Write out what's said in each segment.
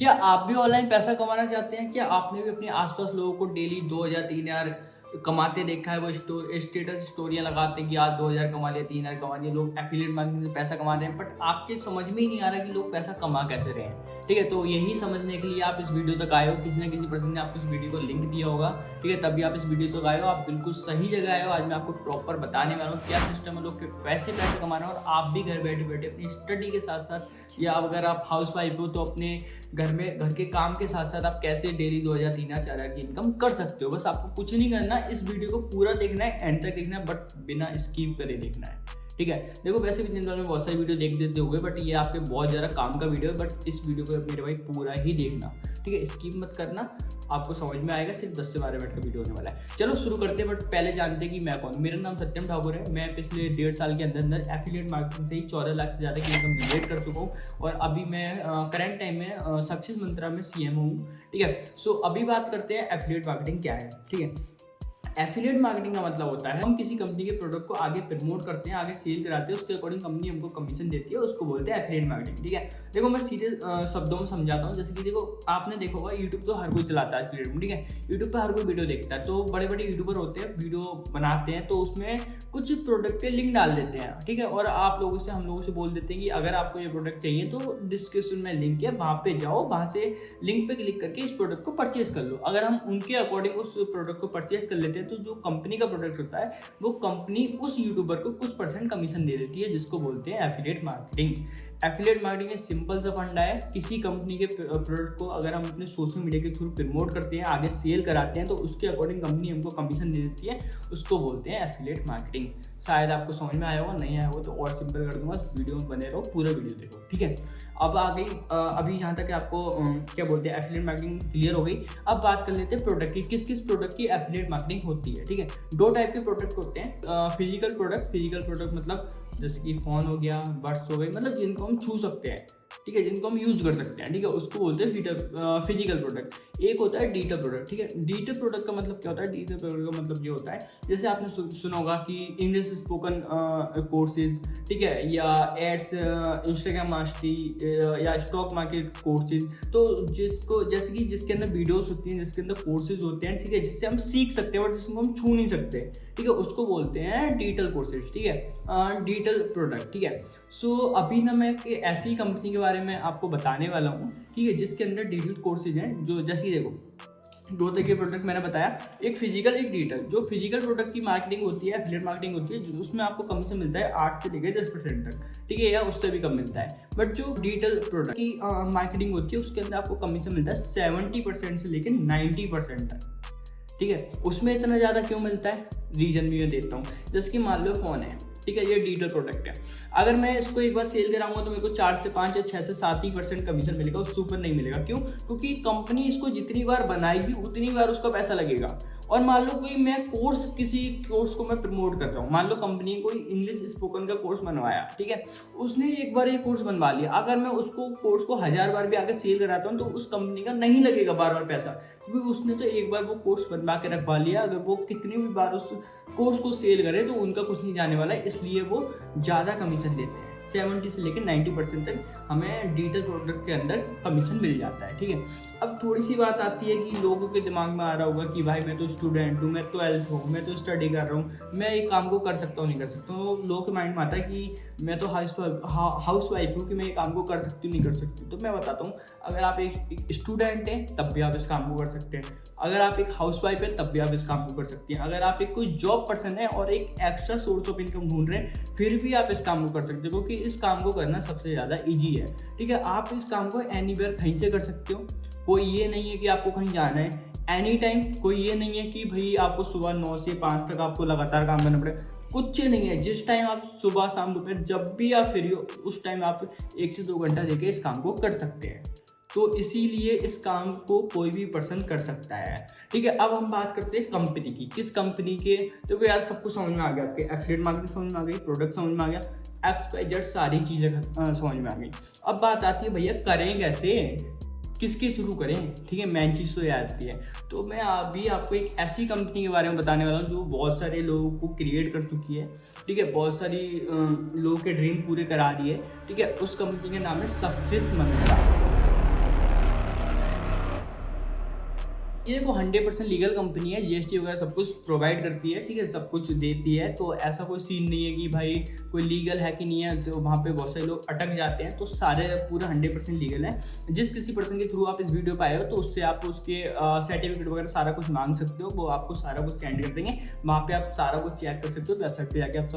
क्या आप भी ऑनलाइन पैसा कमाना चाहते हैं? क्या आपने भी अपने आसपास लोगों को डेली 2000 3000 कमाते देखा है? वो स्टेटस स्टोरियां लगाते हैं कि आज 2000 कमा लिया, 3000 कमा लिया, लोग एफिलिएट मार्केटिंग से पैसा कमा रहे हैं, बट आपके समझ में ही नहीं आ रहा कि लोग पैसा कमा कैसे रहे हैं। ठीक है, तो यही समझने के लिए आप इस वीडियो तक आए हो। किसी न किसी पर्सन ने आपको इस वीडियो को लिंक दिया होगा, ठीक है, तभी आप इस वीडियो तक आए हो। आप बिल्कुल सही जगह आए हो। आज मैं आपको प्रॉपर बताने वाला हूँ क्या सिस्टम है, लोग कैसे पैसे कमा रहे हैं, और आप भी घर बैठे बैठे अपनी स्टडी के साथ साथ, या अगर आप हाउस वाइफ हो तो अपने घर के काम के साथ साथ आप कैसे डेली 2000 3000 4000 की इनकम कर सकते हो। बस आपको कुछ नहीं करना, इस वीडियो को पूरा देखना है, एंड तक देखना है, बट बिना स्किप करे देखना है। ठीक है, देखो वैसे भी दिन भर में बहुत सारी वीडियो देख देते होंगे, बट ये आपके बहुत ज़्यादा काम का वीडियो है, बट इस वीडियो को मेरे भाई पूरा ही देखना। ठीक है, स्किप मत करना, आपको समझ में आएगा। सिर्फ 10 से 12 मिनट का वीडियो होने वाला है। चलो शुरू करते हैं, बट पहले जानते हैं कि मैं कौन। मेरा नाम सत्यम ठाकुर है। मैं पिछले 1.5 साल के अंदर एफिलिएट मार्केटिंग से ही 14 लाख से ज़्यादा की इनकम जनरेट कर चुका हूँ, और अभी मैं करंट टाइम में सक्सेस मंत्रा में CMO हूँ। ठीक है, सो अभी बात करते हैं एफिलिएट मार्केटिंग क्या है। ठीक है, एफिलिएट मार्केटिंग का मतलब होता है हम किसी कंपनी के प्रोडक्ट को आगे प्रमोट करते हैं, आगे सेल कराते हैं, उसके अकॉर्डिंग कंपनी हमको कमीशन देती है, उसको बोलते हैं एफिलिएट मार्केटिंग। ठीक है, देखो मैं सीधे शब्दों में समझाता हूँ। जैसे कि देखो, आपने देखा होगा यूट्यूब तो हर कोई चलाता है एफिलिएट में। ठीक है, यूट्यूब पर हर कोई वीडियो देखता है, तो बड़े बड़े यूट्यूबर होते हैं, वीडियो बनाते हैं, तो उसमें कुछ प्रोडक्ट के लिंक डाल देते हैं। ठीक है, और आप लोगों से, हम लोगों से बोल देते हैं कि अगर आपको ये प्रोडक्ट चाहिए तो डिस्क्रिप्शन में लिंक है, वहाँ पे जाओ, वहाँ से लिंक पे क्लिक करके इस प्रोडक्ट को परचेज कर लो। अगर हम उनके अकॉर्डिंग उस प्रोडक्ट को परचेज कर लेते हैं, तो जो कंपनी का प्रोडक्ट होता है वो कंपनी उस यूट्यूबर को कुछ % कमीशन दे देती है, जिसको बोलते हैं एफिलिएट मार्केटिंग। एफिलिएट मार्केटिंग एक सिंपल सा फंडा है। किसी कंपनी के प्रोडक्ट को अगर हम अपने सोशल मीडिया के थ्रू प्रमोट करते हैं, आगे सेल कराते हैं, तो उसके अकॉर्डिंग कंपनी हमको कमीशन दे देती है, उसको बोलते हैं एफिलिएट मार्केटिंग। शायद आपको समझ में आया हो, नहीं आया हो तो और सिंपल कर दूंगा, वीडियो में बने रहो, पूरा वीडियो देखो। ठीक है, अब आ गई अभी यहाँ तक आपको क्या बोलते हैं एफिलिएट मार्केटिंग क्लियर हो गई। अब बात कर लेते हैं प्रोडक्ट की, किस किस प्रोडक्ट की एफिलिएट मार्केटिंग होती है। ठीक है, 2 टाइप के प्रोडक्ट होते हैं। फिजिकल प्रोडक्ट मतलब जैसे कि फ़ोन हो गया, बड्स हो गए, मतलब जिनको हम छू सकते हैं। ठीक है, जिनको हम यूज़ कर सकते हैं। ठीक है, उसको बोलते हैं फिजिकल प्रोडक्ट। एक होता है डिजिटल प्रोडक्ट। ठीक है, डिजिटल प्रोडक्ट का मतलब क्या होता है? डिजिटल प्रोडक्ट का मतलब ये होता है, जैसे आपने सुना होगा कि इंग्लिश स्पोकन कोर्सेज, ठीक है, या एड्स, इंस्टाग्राम मास्टरी, या स्टॉक मार्केट कोर्सेज। तो जिसको, जैसे कि जिसके अंदर वीडियोस होती हैं, जिसके अंदर कोर्सेज होते हैं, ठीक है, जिससे हम सीख सकते हैं, बट जिसको हम छू नहीं सकते। ठीक है, उसको बोलते हैं डिजिटल कोर्सेज। ठीक है, डिजिटल प्रोडक्ट। ठीक है, सो अभी ना मैं एक ऐसी कंपनी के बारे में आपको बताने वाला हूँ, ठीक है, जिसके अंदर डिजिटल कोर्सेज हैं। जो जैसे कि देखो, 2 तरह के प्रोडक्ट मैंने बताया, एक फिजिकल, एक डिजिटल। जो फिजिकल प्रोडक्ट की मार्केटिंग होती है, एफिलिएट मार्केटिंग होती है, उसमें आपको कमीशन मिलता है 8 से लेकर 10% तक। ठीक है, या उससे भी कम मिलता है। बट जो डिजिटल प्रोडक्ट की मार्केटिंग होती है, उसके अंदर आपको कमीशन मिलता है 70% से लेकर 90% तक। ठीक है, उसमें इतना ज़्यादा क्यों मिलता है? रीजन भी मैं देता हूँ। जैसे कि मान लो फ़ोन है, ठीक है, ये डिजिटल प्रोडक्ट है। अगर मैं इसको एक बार सेल कराऊंगा तो मेरे को 4 से 5 या 6 से 7 ही % कमीशन मिलेगा, उससे ऊपर नहीं मिलेगा। क्यों? क्योंकि कंपनी इसको जितनी बार बनाएगी उतनी बार उसका पैसा लगेगा। और मान लो कोई मैं किसी कोर्स को मैं प्रमोट कर रहा हूँ, मान लो कंपनी कोई इंग्लिश स्पोकन का कोर्स बनवाया, ठीक है, उसने एक बार ये कोर्स बनवा लिया। अगर मैं उसको कोर्स को 1000 बार भी आगे सेल कराता हूँ तो उस कंपनी का नहीं लगेगा बार बार पैसा, क्योंकि उसने तो एक बार वो कोर्स बनवा के रखवा लिया। अगर वो कितनी भी बार उस कोर्स को सेल करे तो उनका कुछ नहीं जाने वाला है, इसलिए वो ज़्यादा कमीशन देते हैं। 70 से लेकर 90% तक हमें डिजिटल प्रोडक्ट के अंदर कमीशन मिल जाता है। ठीक है, अब थोड़ी सी बात आती है कि लोगों के दिमाग में आ रहा होगा कि भाई मैं तो स्टूडेंट हूँ, मैं 12th हूँ, मैं तो स्टडी कर रहा हूँ, मैं एक काम को कर सकता हूँ नहीं कर सकता हूँ। तो लोगों के माइंड में आता है कि मैं तो हाउस वाइफ हूँ, कि मैं ये काम को कर सकती हूँ नहीं कर सकती। तो मैं बताता हूँ, अगर आप एक स्टूडेंट हैं तब भी आप इस काम को कर सकते हैं, अगर आप एक हाउस वाइफ है तब भी आप इस काम को कर सकती हैं, अगर आप एक कोई जॉब पर्सन है और एक एक्स्ट्रा सोर्स ऑफ इनकम ढूंढ रहे हैं फिर भी आप इस काम को कर सकते हो, क्योंकि इस काम को करना सबसे ज़्यादा ईजी है। ठीक है, आप इस काम को एनीवेयर कहीं से कर सकते हो। कोई ये नहीं है कि आपको कहीं जाना है एनी टाइम, कोई ये नहीं है कि भाई आपको सुबह 9 से 5 तक आपको लगातार काम करना पड़ेगा, कुछ नहीं है। जिस टाइम आप सुबह शाम दोपहर जब भी आप फ्री हो उस टाइम आप 1 से 2 घंटा देके इस काम को कर सकते हैं। तो इसीलिए इस काम को कोई भी पर्सन कर सकता है। ठीक है, अब हम बात करते हैं कंपनी की, किस कंपनी के। तो यार सबको समझ में आ गया, आपके एफिलिएट मार्केटिंग समझ में आ गई, प्रोडक्ट समझ में आ गया, XYZ सारी चीज़ें समझ में आ गई। अब बात आती है भैया करें कैसे, किसके थ्रू करें। ठीक है, मेन चीज़ तो ये आती है। तो मैं अभी आपको एक ऐसी कंपनी के बारे में बताने वाला हूँ जो बहुत सारे लोगों को क्रिएट कर चुकी है। ठीक है, बहुत सारी लोगों के ड्रीम पूरे करा रही है। ठीक है, उस कंपनी का नाम है सक्सेस मंत्रा। ये देखो 100% लीगल कंपनी है, जीएसटी वगैरह सब कुछ प्रोवाइड करती है, ठीक है, सब कुछ देती है। तो ऐसा कोई सीन नहीं है कि भाई कोई लीगल है कि नहीं है, तो वहाँ पे बहुत सारे लोग अटक जाते हैं। तो सारे पूरा 100% लीगल है। जिस किसी पर्सन के थ्रू आप इस वीडियो पे आए हो, तो उससे आप उसके सर्टिफिकेट वगैरह सारा कुछ मांग सकते हो, वो आपको सारा कुछ सेंड कर देंगे। वहाँ पे आप सारा कुछ चेक कर सकते हो, वेबसाइट पे जाके आप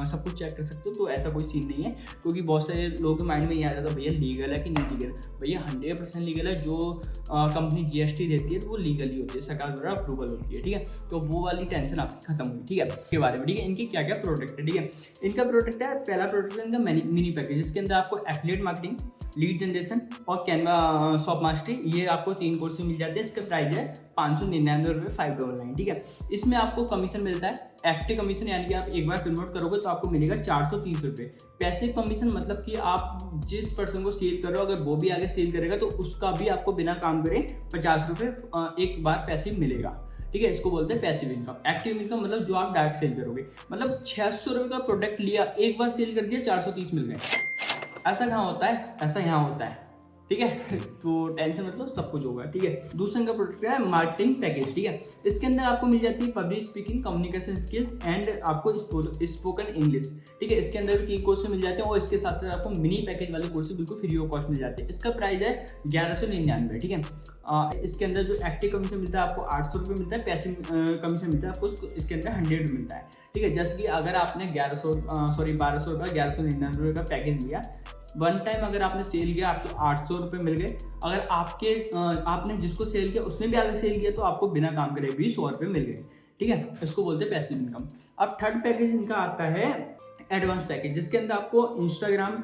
सब कुछ चेक कर सकते हो। तो ऐसा कोई सीन नहीं है, क्योंकि बहुत सारे लोगों के माइंड में ये आ जाता है भैया लीगल है कि नहीं लीगल। भैया 100% लीगल है। जो कंपनी जीएसटी देती है तो वो लीगल ही होती है, सरकार द्वारा अप्रूवल होती है, ठीक है। तो वो वाली टेंशन आपकी खत्म हुई, ठीक है, के बारे में, ठीक है। इनकी क्या क्या प्रोडक्ट है, ठीक है। इनका प्रोडक्ट है, पहला प्रोडक्ट है इनका मिनी पैकेज, जिसके अंदर आपको एफिलिएट मार्केटिंग, लीड जनरेशन और कैनवा शॉप मास्टरी, ये आपको 3 कोर्स में मिल जाते हैं। इसका प्राइस है 599 रुपये 599, ठीक है। इसमें आपको कमीशन मिलता है एक्टिव कमीशन, यानी कि आप एक बार कन्वर्ट करोगे तो आपको मिलेगा 430 रुपये। पैसिव कमीशन मतलब कि आप जिस पर्सन को सेल कर रहे हो, अगर वो भी आगे सेल करेगा तो उसका भी आपको बिना काम करे 50 रुपये एक बार पैसिव मिलेगा, ठीक है। इसको बोलते हैं पैसिव इनकम। एक्टिव इनकम मतलब जो आप डायरेक्ट सेल करोगे, मतलब 600 रुपये का प्रोडक्ट लिया, एक बार सेल कर दिया, 430 मिल गए। ऐसा कहाँ होता है, ऐसा यहाँ होता है, ठीक है। तो टेंशन मतलब सब कुछ होगा, ठीक है। दूसरा का प्रोडक्ट है मार्केटिंग पैकेज, ठीक है। इसके अंदर आपको मिल जाती है public speaking, communication skills and आपको स्पोकन इंग्लिश, ठीक है। इसके अंदर भी 3 कोर्स मिल जाते हैं और इसके साथ साथ आपको मिनी पैकेज वाले कोर्स बिल्कुल फ्री ऑफ कॉस्ट मिल जाते हैं। इसका प्राइस है 1199, ठीक है। इसके अंदर जो एक्टिव कमीशन मिलता है आपको 800 रुपये मिलता है, पैसिव कमीशन मिलता है आपको इसके अंदर 100 मिलता है, ठीक है। जैसे कि अगर आपने 1200 रुपये 1199 रुपये का पैकेज लिया, वन टाइम अगर आपने सेल किया आपको 800 रुपये मिल गए। अगर आपने जिसको सेल किया उसने भी आगे सेल किया तो आपको बिना काम करे भी 100 रुपये मिल गए, ठीक है। इसको बोलते हैं पैसिव इनकम। अब थर्ड पैकेज इनका आता है एडवांस पैकेज, जिसके अंदर आपको इंस्टाग्राम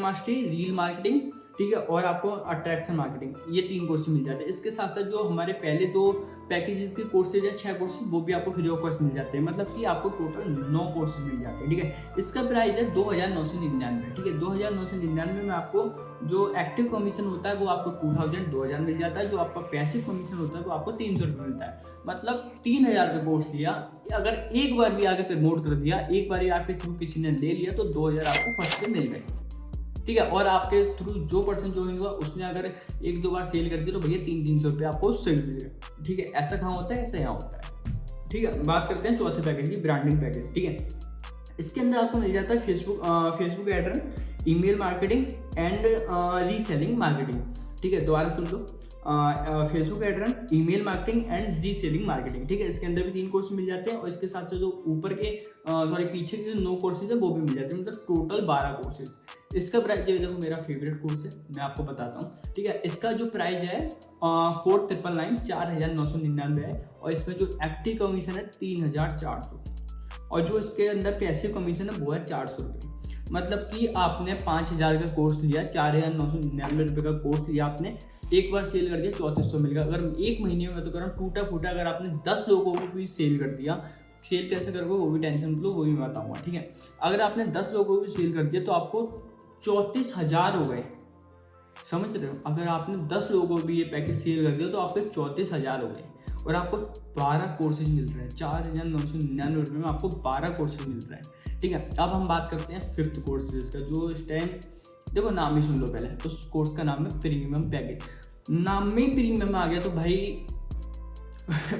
मास्टरी, रील मार्केटिंग, ठीक है, और आपको अट्रैक्शन मार्केटिंग, ये 3 कोर्स मिल जाते हैं। इसके साथ साथ जो हमारे पहले 2 पैकेजेस के कोर्सेज है 6 कोर्सेज, वो भी आपको फ्री ऑफ कॉस्ट मिल जाते हैं। मतलब कि आपको टोटल 9 कोर्सेज मिल जाते हैं, ठीक है। इसका प्राइस है 2999, ठीक है। 2999 में आपको जो एक्टिव कमीशन होता है वो आपको 2000 मिल जाता है। जो आपका पैसिव कमीशन होता है वो आपको 300 रुपये मिलता है। मतलब 3000 का कोर्स लिया, अगर एक बार भी आगे प्रमोट कर दिया, एक बार आपके थ्रू किसी ने ले लिया तो 2000 आपको फर्स्ट पे मिल गए, ठीक है। और आपके थ्रू जो पर्सन ज्वाइन हुआ उसने अगर 1-2 बार सेल कर दिया तो भैया 300 रुपये आपको उससे मिलेगा, ठीक है। ऐसा कहाँ होता है, ऐसा यहाँ होता है, ठीक है। बात करते हैं चौथे पैकेज की, ब्रांडिंग पैकेज, ठीक है। इसके अंदर आपको मिल जाता है Facebook ad run, email marketing and reselling marketing, ठीक है। दोबारा सुन लो, Facebook ad run, email marketing and reselling marketing, ठीक है। इसके अंदर भी 3 कोर्स मिल जाते हैं और इसके साथ साथ जो ऊपर के पीछे के जो 9 कोर्सेज है वो भी मिल जाते हैं, मतलब टोटल 12 कोर्सेज। इसका प्राइस देखो, मेरा फेवरेट कोर्स है, मैं आपको बताता हूँ, ठीक है। इसका जो प्राइस है 4999 है और इसमें जो एक्टिव कमीशन है 3400 और जो इसके अंदर पैसिव कमीशन है वो है 400 रुपये। मतलब कि आपने 5000 का कोर्स लिया, 4999 रुपये का कोर्स लिया आपने, एक बार सेल कर दिया 3400 मिल गया। अगर एक महीने में तो कर रहा हूँ टूटा फूटा, अगर आपने 10 लोगों को भी सेल कर दिया, सेल कैसे करोगे वो भी टेंशन मतलब वो भी मैं बताऊँगा, ठीक है। अगर आपने 10 लोगों को भी सेल कर दिया तो आपको 34,000 हो गए, समझ रहे हो। अगर आपने 10 लोगों को भी ये पैकेज सेल कर दिया तो आपके 34,000 हो गए और आपको 12 कोर्सेज मिल रहे हैं। 4999 रुपये में आपको 12 कोर्सेज मिल रहे हैं, ठीक है। अब हम बात करते हैं 5th कोर्सेज का, जो इस टाइम देखो नाम ही सुन लो पहले। तो उस कोर्स का नाम है प्रीमियम पैकेज। नाम में ही प्रीमियम आ गया तो भाई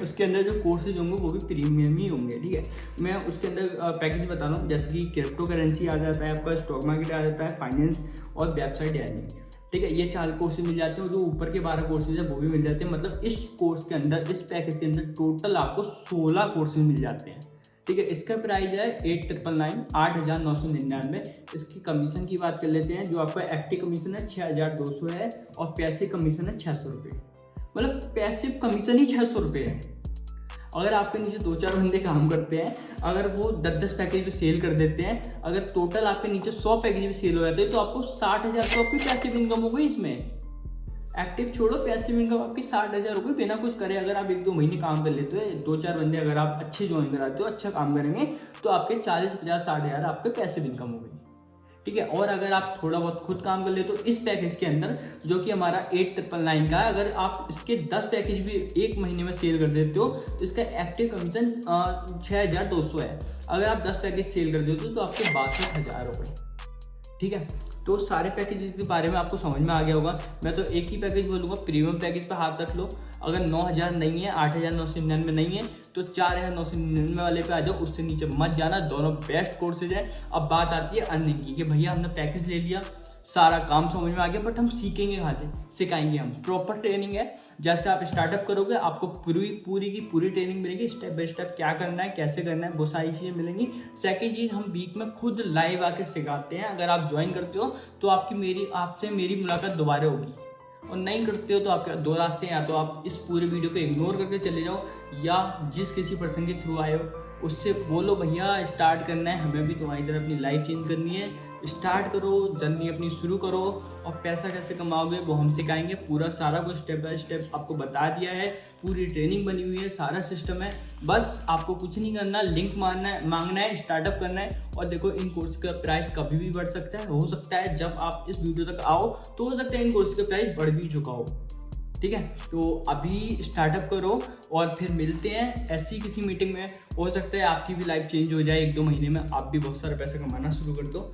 उसके अंदर जो कोर्सेज होंगे वो भी प्रीमियम ही होंगे, ठीक है। मैं उसके अंदर पैकेज बता रहा हूँ, जैसे कि क्रिप्टो करेंसी आ जाता है, आपका स्टॉक मार्केट आ जाता है, फाइनेंस और वेबसाइट एडमिन, ठीक है। ये 4 कोर्सेज मिल जाते हैं और जो ऊपर के 12 कोर्सेज है वो भी मिल जाते हैं। मतलब इस कोर्स के अंदर, इस पैकेज के अंदर टोटल आपको 16 कोर्सेज मिल जाते हैं, ठीक है। इसका प्राइस है 8999। इसकी कमीशन की बात कर लेते हैं। जो आपका एक्टिव कमीशन है 6200 है और पैसिव कमीशन है 600 रुपये। मतलब पैसिव कमीशन ही 600 रुपये है। अगर आपके नीचे 2-4 बंदे काम करते हैं, अगर वो 10-10 पैकेज भी सेल कर देते हैं, अगर टोटल आपके नीचे 100 पैकेज भी सेल हो जाते हैं तो आपको 60,000 तो आपकी पैसिव इनकम हो गई। इसमें एक्टिव छोड़ो, पैसिव इनकम आपकी 60,000 रुपये बिना कुछ करे। अगर आप 1-2 महीने काम कर लेते हो, 2-4 बंदे अगर आप अच्छे ज्वाइन कराते हो, अच्छा काम करेंगे तो आपके 40-50-60,000 आपके पैसिव इनकम हो गई, ठीक है। और अगर आप थोड़ा बहुत खुद काम कर ले तो इस पैकेज के अंदर जो कि हमारा 8999 का है, अगर आप इसके 10 पैकेज भी एक महीने में सेल कर देते हो, इसका एक्टिव कमीशन 6200 है। अगर आप 10 पैकेज सेल कर देते हो तो आपको 62,000 हो गए, ठीक है। तो सारे पैकेजेस के बारे में आपको समझ में आ गया होगा। मैं तो एक ही पैकेज बोलूँगा, प्रीमियम पैकेज पे हाथ रख लो। अगर 9,000 नहीं है, 8,999 नहीं है, तो 4,999 वाले पे आ जाओ, उससे नीचे मत जाना। दोनों बेस्ट कोर्सेज हैं। अब बात आती है अर्निंग की कि भैया हमने पैकेज ले लिया, सारा काम समझ में आ गया, बट हम सीखेंगे कहाँ से? सिखाएंगे हम। प्रॉपर ट्रेनिंग है। जैसे आप स्टार्टअप करोगे आपको पूरी की पूरी ट्रेनिंग मिलेगी, स्टेप बाय स्टेप क्या करना है, कैसे करना है, वो सारी चीज़ें मिलेंगी। सेकंड चीज़, हम वीक में खुद लाइव आकर सिखाते हैं। अगर आप ज्वाइन करते हो तो आपसे मेरी मुलाकात दोबारा होगी, और नहीं करते हो तो आपके दो रास्ते हैं। या तो आप इस पूरे वीडियो को इग्नोर करके चले जाओ, या जिस किसी पर्सन के थ्रू आए हो उससे बोलो भैया स्टार्ट करना है, हमें भी तुम्हारी तरह अपनी लाइफ चेंज करनी है, स्टार्ट करो, जर्नी अपनी शुरू करो। और पैसा कैसे कमाओगे वो हम सिखाएंगे। पूरा सारा कुछ स्टेप बाय स्टेप आपको बता दिया है, पूरी ट्रेनिंग बनी हुई है, सारा सिस्टम है। बस आपको कुछ नहीं करना, लिंक मांगना है, स्टार्टअप करना है। और देखो, इन कोर्स का प्राइस कभी भी बढ़ सकता है। हो सकता है जब आप इस वीडियो तक आओ तो हो सकता है इन कोर्स का प्राइस बढ़ भी चुका हो। ठीक है, तो अभी स्टार्टअप करो और फिर मिलते हैं ऐसी किसी मीटिंग में। हो सकता है आपकी भी लाइफ चेंज हो जाए, 1-2 महीने में आप भी बहुत सारा पैसा कमाना शुरू कर दो।